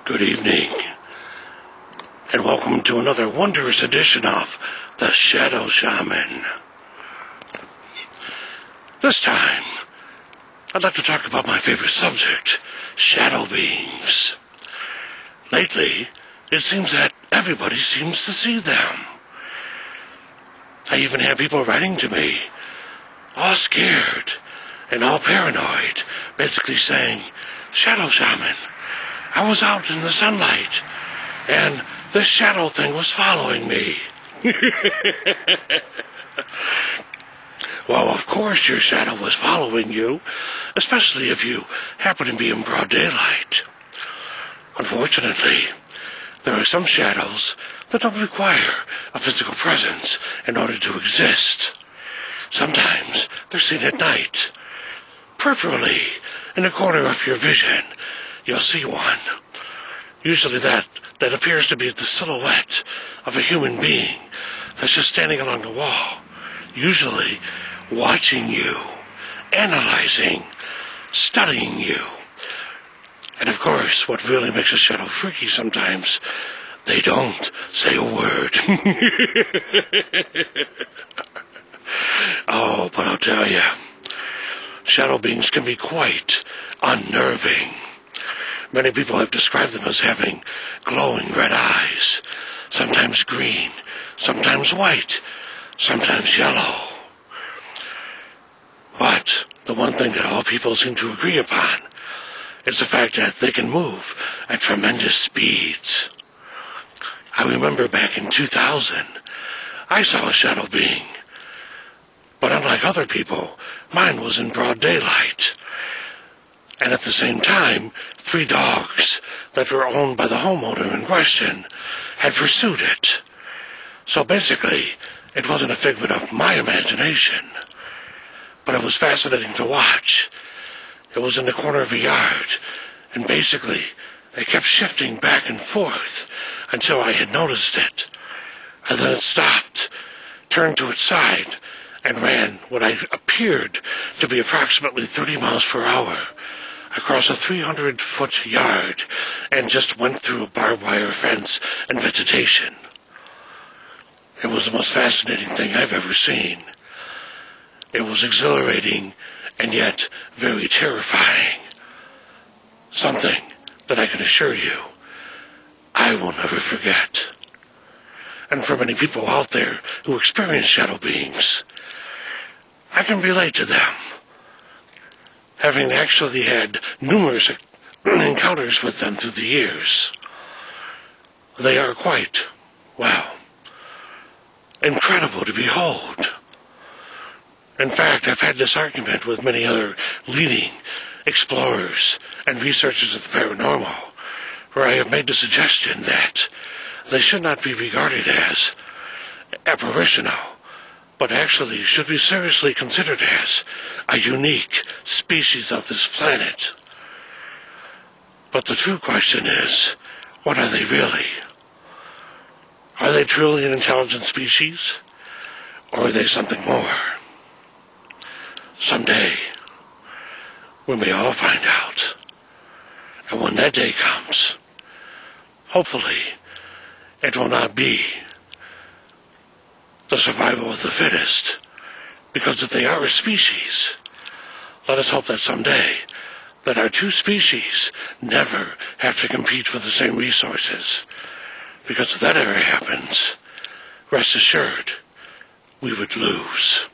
Good evening, and welcome to another wondrous edition of the Shadow Shaman. This time, I'd like to talk about my favorite subject, shadow beings. Lately, it seems that everybody seems to see them. I even have people writing to me, all scared and all paranoid, basically saying, "Shadow Shaman, I was out in the sunlight, and this shadow thing was following me." Well, of course your shadow was following you, especially if you happen to be in broad daylight. Unfortunately, there are some shadows that don't require a physical presence in order to exist. Sometimes they're seen at night. Peripherally, in a corner of your vision, you'll see one. Usually that appears to be the silhouette of a human being that's just standing along the wall, usually watching you, analyzing, studying you. And of course, what really makes a shadow freaky sometimes, they don't say a word. Oh, but I'll tell you, shadow beings can be quite unnerving. Many people have described them as having glowing red eyes, sometimes green, sometimes white, sometimes yellow. But the one thing that all people seem to agree upon is the fact that they can move at tremendous speeds. I remember back in 2000, I saw a shadow being. But unlike other people, mine was in broad daylight. And at the same time, 3 dogs that were owned by the homeowner in question had pursued it. So basically, it wasn't a figment of my imagination. But it was fascinating to watch. It was in the corner of a yard, and basically, it kept shifting back and forth until I had noticed it. And then it stopped, turned to its side, and ran what I appeared to be approximately 30 miles per hour across a 300-foot yard and just went through a barbed wire fence and vegetation. It was the most fascinating thing I've ever seen. It was exhilarating and yet very terrifying. Something that I can assure you I will never forget. And for many people out there who experience shadow beings, I can relate to them, having actually had numerous encounters with them through the years. They are quite, well, incredible to behold. In fact, I've had this argument with many other leading explorers and researchers of the paranormal, where I have made the suggestion that they should not be regarded as apparitional, but actually should be seriously considered as a unique species of this planet. But the true question is, what are they really? Are they truly an intelligent species? Or are they something more? Someday, we may all find out. And when that day comes, hopefully, it will not be the survival of the fittest, because if they are a species, let us hope that someday that our two species never have to compete for the same resources, because if that ever happens, rest assured, we would lose.